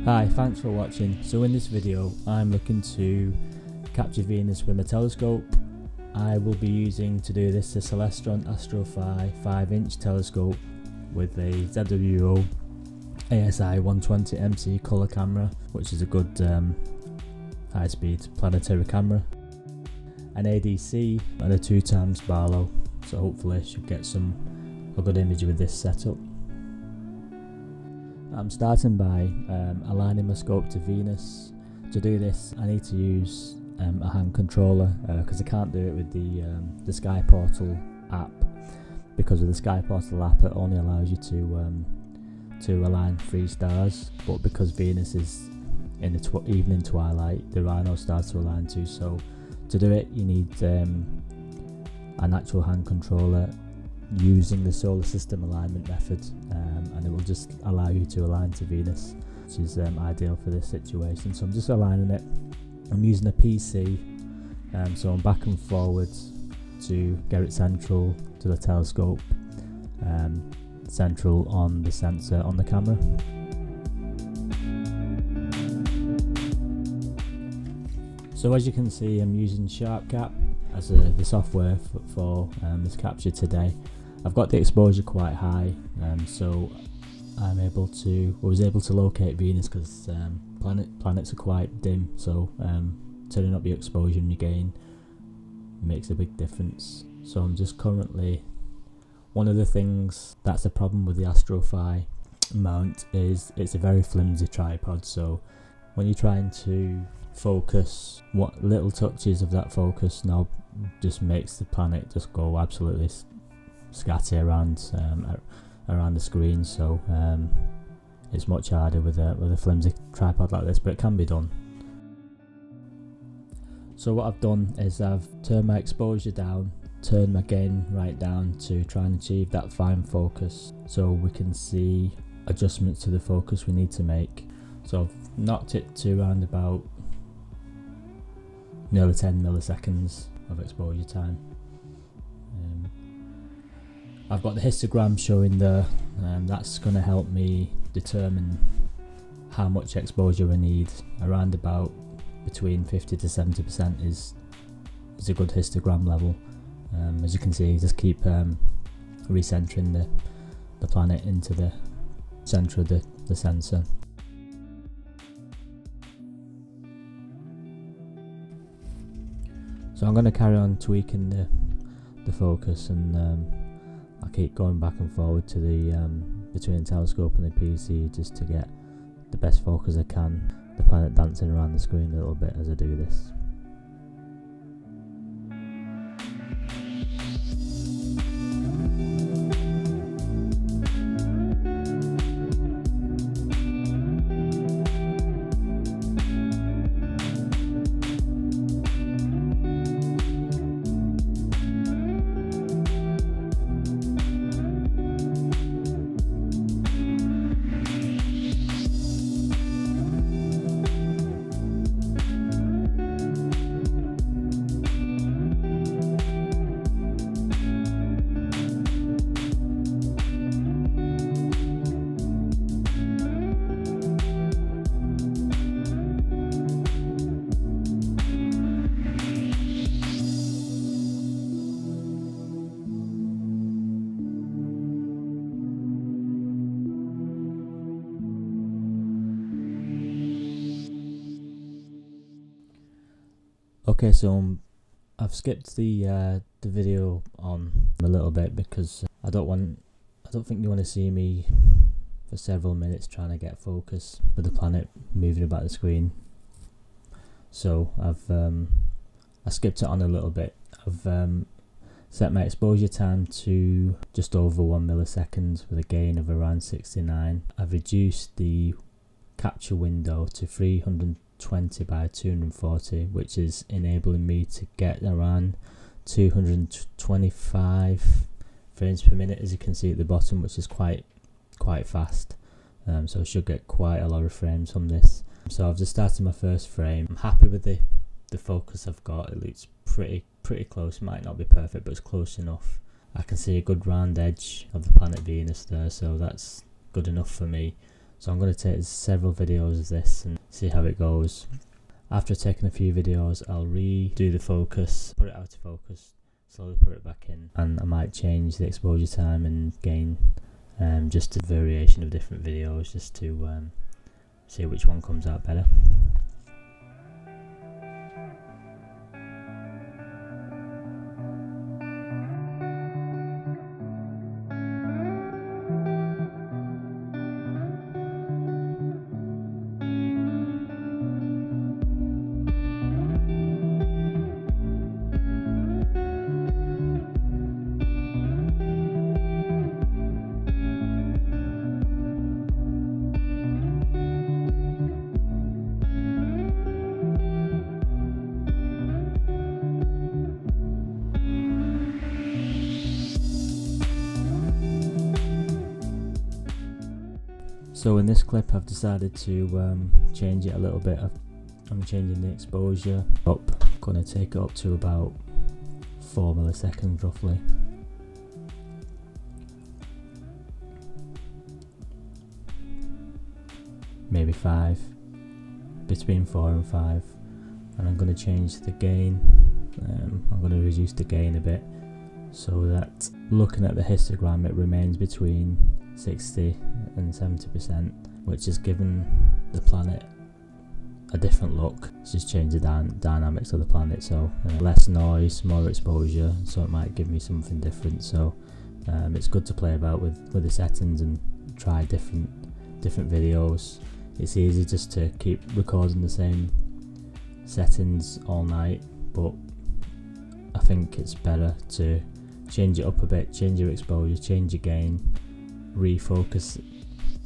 Hi, thanks for watching. So in this video I'm looking to capture Venus with my telescope. I will be using to do this the Celestron Astro Fi 5-inch telescope with a ZWO ASI 120 MC colour camera, which is a good high-speed planetary camera, an ADC and a 2x Barlow, so hopefully I should get a good image with this setup. I'm starting by aligning my scope to Venus. To do this I need to use a hand controller because I can't do it with the Sky Portal app. Because of the Sky Portal app it only allows you to align 3 stars, but because Venus is in the evening twilight there are no stars to align to, so to do it you need an actual hand controller using the solar system alignment method, and it will just allow you to align to Venus, which is ideal for this situation. So I'm just aligning it. I'm using a PC, so I'm back and forwards to get it central to the telescope, central on the sensor on the camera. So as you can see I'm using SharpCap as the software for this capture today. I've got the exposure quite high, so I was able to locate Venus because planets are quite dim, so turning up your exposure and your gain makes a big difference. So I'm just currently, one of the things that's a problem with the Astro Fi mount is it's a very flimsy tripod, so when you're trying to focus, what little touches of that focus knob just makes the planet just go absolutely scatty around the screen. So it's much harder with a flimsy tripod like this, but it can be done. So what I've done is I've turned my exposure down, turned my gain right down to try and achieve that fine focus, so we can see adjustments to the focus we need to make. So I've knocked it to around about nearly 10 milliseconds of exposure time. I've got the histogram showing there, and that's going to help me determine how much exposure I need. Around about between 50 to 70% is a good histogram level. As you can see, just keep recentering the planet into the centre of the sensor. So I'm going to carry on tweaking the focus, and I'll keep going back and forward to between the telescope and the PC just to get the best focus I can. The planet dancing around the screen a little bit as I do this. Okay, so I've skipped the video on a little bit because I don't think you want to see me for several minutes trying to get focus with the planet moving about the screen. So I skipped it on a little bit. I've set my exposure time to just over 1 millisecond with a gain of around 69. I've reduced the capture window to 320 by 240, which is enabling me to get around 225 frames per minute, as you can see at the bottom, which is quite fast. So I should get quite a lot of frames from this. So I've just started my first frame. I'm happy with the focus I've got. It looks pretty close. It might not be perfect, but it's close enough. I can see a good round edge of the planet Venus there, so that's good enough for me. So I'm going to take several videos of this and see how it goes. After taking a few videos, I'll redo the focus, put it out of focus, slowly put it back in, and I might change the exposure time and gain, just a variation of different videos, just to see which one comes out better. So in this clip I've decided to change it a little bit. I'm changing the exposure up, going to take it up to about 4 milliseconds roughly. Maybe 5, between 4 and 5. And I'm going to change the gain. I'm going to reduce the gain a bit so that looking at the histogram it remains between 60 and 70%, which has given the planet a different look. It's just changed the dynamics of the planet, so less noise, more exposure, so it might give me something different. So it's good to play about with the settings and try different videos. It's easy just to keep recording the same settings all night, but I think it's better to change it up a bit, change your exposure, change your gain, refocus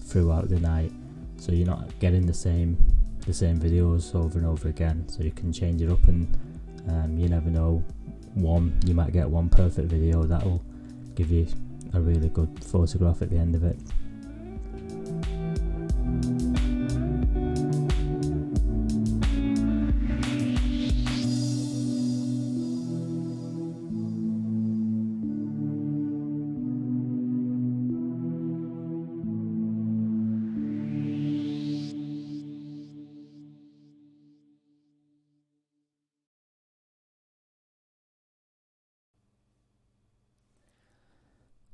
throughout the night, so you're not getting the same videos over and over again. So you can change it up, and you never know, you might get one perfect video that'll give you a really good photograph at the end of it.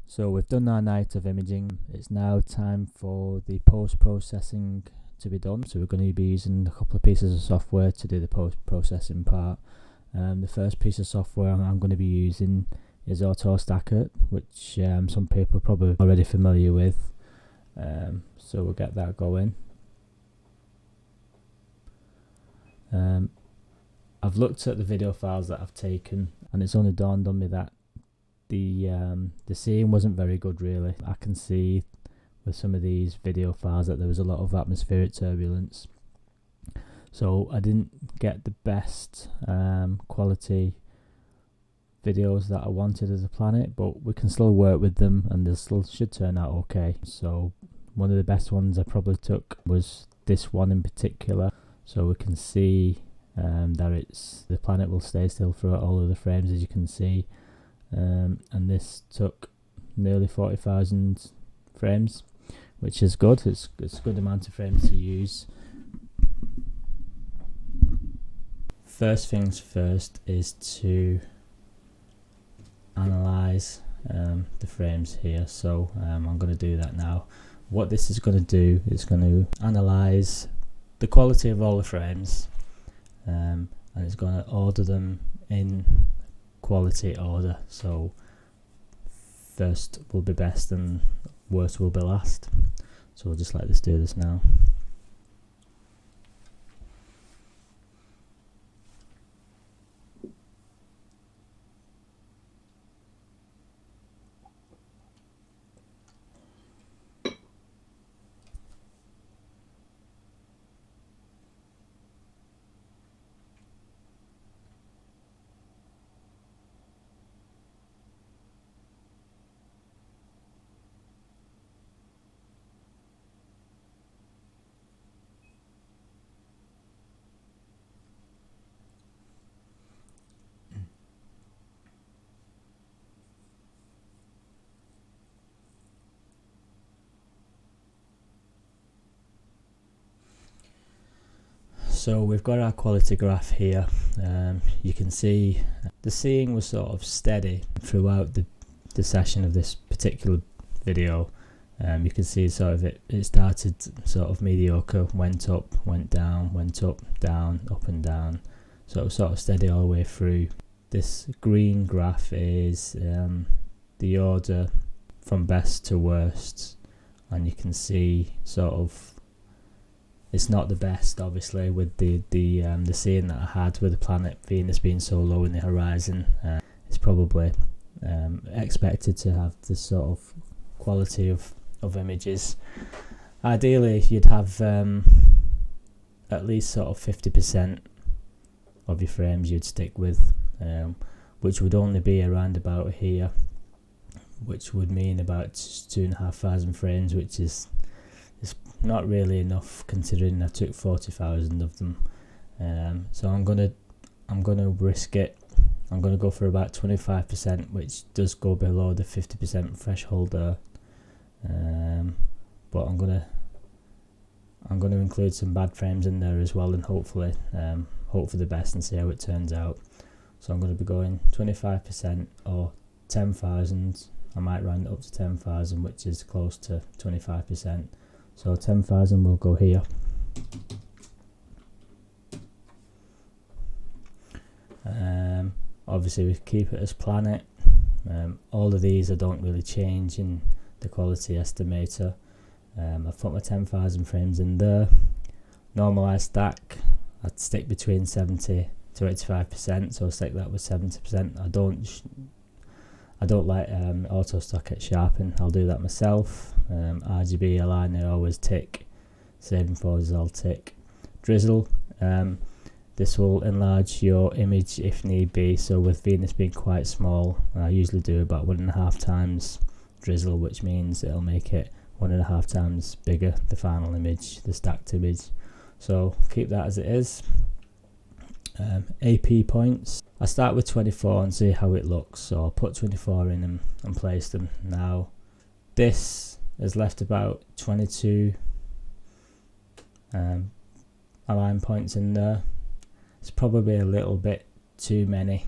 So we've done our night of imaging. It's now time for the post-processing to be done. So we're going to be using a couple of pieces of software to do the post-processing part. The first piece of software I'm going to be using is Autostakkert, which some people are probably already familiar with. So we'll get that going. I've looked at the video files that I've taken, and it's only dawned on me that the seeing wasn't very good really. I can see with some of these video files that there was a lot of atmospheric turbulence, so I didn't get the best quality videos that I wanted of the planet, but we can still work with them and they still should turn out okay. So one of the best ones I probably took was this one in particular, so we can see that the planet will stay still throughout all of the frames, as you can see. And this took nearly 40,000 frames, which is good. It's a good amount of frames to use. First things first is to analyze the frames here, so I'm going to do that now. What this is going to do is going to analyze the quality of all the frames, and it's going to order them in quality order. So first will be best and worst will be last. So we'll just let this do this now. So we've got our quality graph here. You can see the seeing was sort of steady throughout the session of this particular video. You can see sort of it started sort of mediocre, went up, went down, went up, down, up and down, sort of steady all the way through. This green graph is the order from best to worst, and you can see sort of it's not the best, obviously, with the seeing that I had with the planet Venus being so low in the horizon. It's probably expected to have this sort of quality of images. Ideally, you'd have at least sort of 50% of your frames you'd stick with, which would only be around about here, which would mean about 2,500 frames, which is not really enough considering I took 40,000 of them. So I'm gonna risk it. I'm gonna go for about 25%, which does go below the 50% threshold there. But I'm gonna include some bad frames in there as well, and hopefully hope for the best and see how it turns out. So I'm going to be going 25% or 10,000. I might round it up to 10,000, which is close to 25%. So 10,000 will go here. Obviously we keep it as planet. All of these I don't really change in the quality estimator. I've put my 10,000 frames in there. Normalized stack, I'd stick between 70 to 85%, so I'll stick that with 70%. I don't like Autostakkert sharpen. I'll do that myself. RGB align, they always tick. Saving forces, I'll tick. Drizzle, this will enlarge your image if need be. So with Venus being quite small, I usually do about 1.5 times drizzle, which means it'll make it 1.5 times bigger, the final image, the stacked image. So keep that as it is. AP points, I start with 24 and see how it looks, so I'll put 24 in and place them. Now this has left about 22 align points in there. It's probably a little bit too many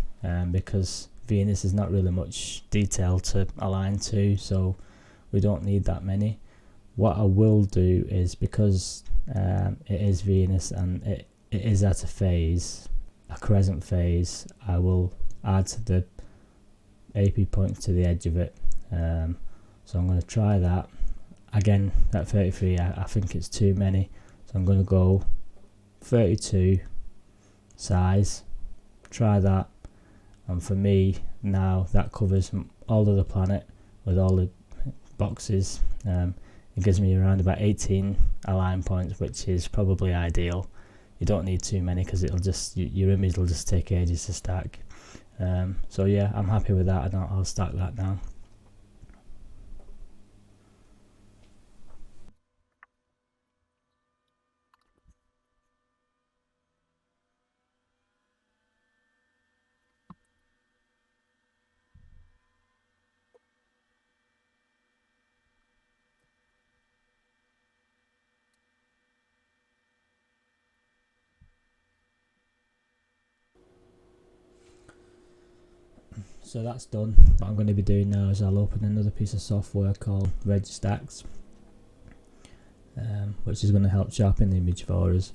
because Venus is not really much detail to align to, so we don't need that many. What I will do is, because it is Venus and it is at a phase, a crescent phase, I will add the AP points to the edge of it. So I'm going to try that. Again, at 33 I think it's too many, so I'm going to go 32 size, try that, and for me now that covers all of the planet with all the boxes. It gives me around about 18 align points, which is probably ideal. You don't need too many because it'll just, your image will just take ages to stack. So yeah, I'm happy with that, and I'll stack that now. So that's done. What I'm going to be doing now is I'll open another piece of software called Registax, which is going to help sharpen the image for us.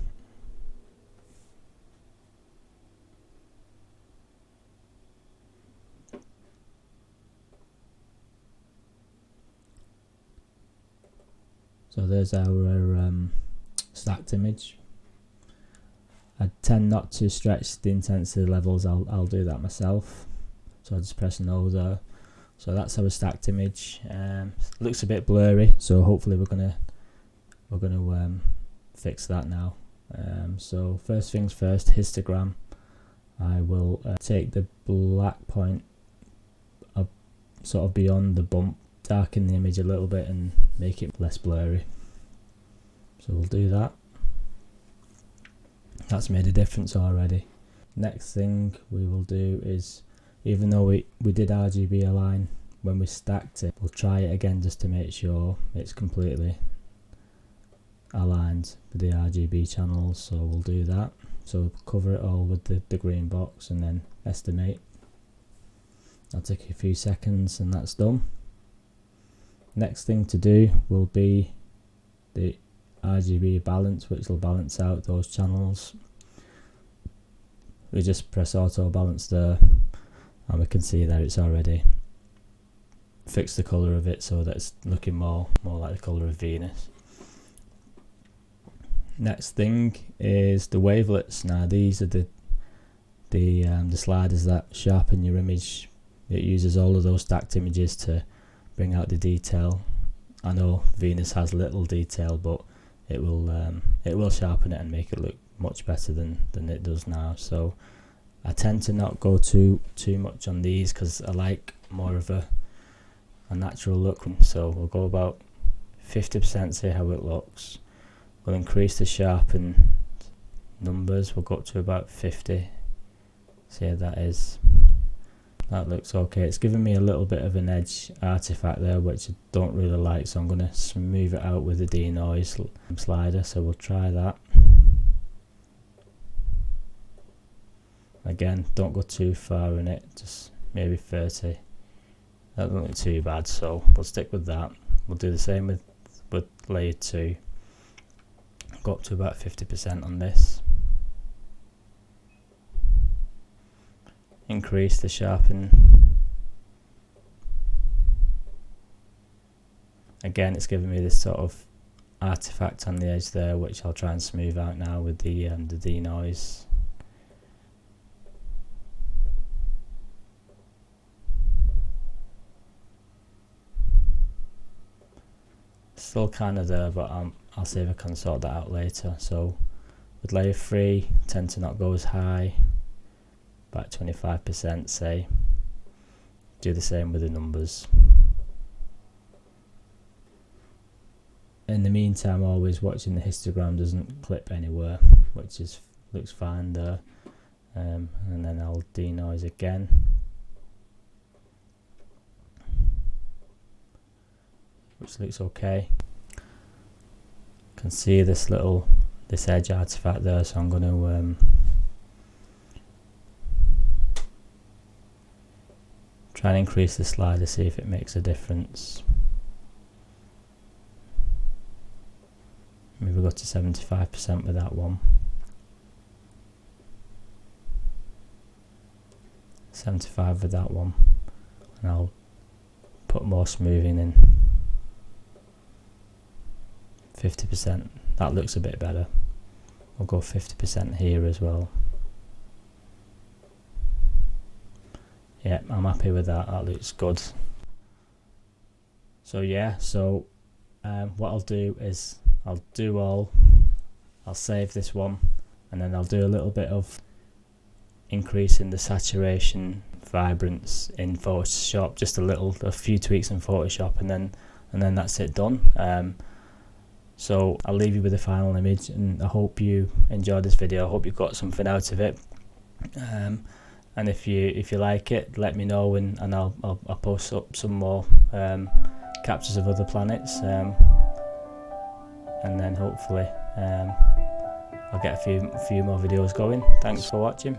So there's our stacked image. I tend not to stretch the intensity levels. I'll do that myself. So I'll just press no there. So that's our stacked image. Looks a bit blurry, so hopefully we're gonna fix that now. So first things first, histogram. I will take the black point up sort of beyond the bump, darken the image a little bit and make it less blurry. So we'll do that. That's made a difference already. Next thing we will do is, even though we did RGB align when we stacked it, we'll try it again just to make sure it's completely aligned with the RGB channels, so we'll do that. So cover it all with the green box and then estimate. That'll take a few seconds and that's done. Next thing to do will be the RGB balance, which will balance out those channels. We just press auto balance there and we can see that it's already fixed the colour of it so that it's looking more like the colour of Venus. Next thing is the wavelets. Now these are the sliders that sharpen your image. It uses all of those stacked images to bring out the detail. I know Venus has little detail, but it will sharpen it and make it look much better than it does now. So I tend to not go too much on these because I like more of a natural look. So we'll go about 50%, see how it looks. We'll increase the sharpen numbers, we'll go up to about 50. See how that is. That looks okay. It's giving me a little bit of an edge artifact there, which I don't really like, so I'm going to smooth it out with the denoise slider. So we'll try that. Again, don't go too far in it, just maybe 30. That doesn't look too bad, so we'll stick with that. We'll do the same with layer 2. Go up to about 50% on this. Increase the sharpen. Again, it's giving me this sort of artifact on the edge there, which I'll try and smooth out now with the denoise. Still kind of there, but I'll see if I can sort that out later. So with layer 3, I tend to not go as high, about 25% say. Do the same with the numbers. In the meantime, always watching the histogram doesn't clip anywhere, which looks fine there. And then I'll denoise again. Which looks okay. Can see this edge artifact there, so I'm going to try and increase the slider, see if it makes a difference. Maybe go to 75% with that one. 75 with that one, and I'll put more smoothing in. 50%, that looks a bit better. I'll go 50% here as well. Yeah, I'm happy with that, that looks good. So yeah, what I'll do is I'll save this one, and then I'll do a little bit of increasing the saturation vibrance in Photoshop, just a few tweaks in Photoshop, and then that's it done. So I'll leave you with the final image, and I hope you enjoyed this video. I hope you got something out of it. And if you like it, let me know, and I'll post up some more captures of other planets, and then hopefully I'll get a few more videos going. Thanks for watching.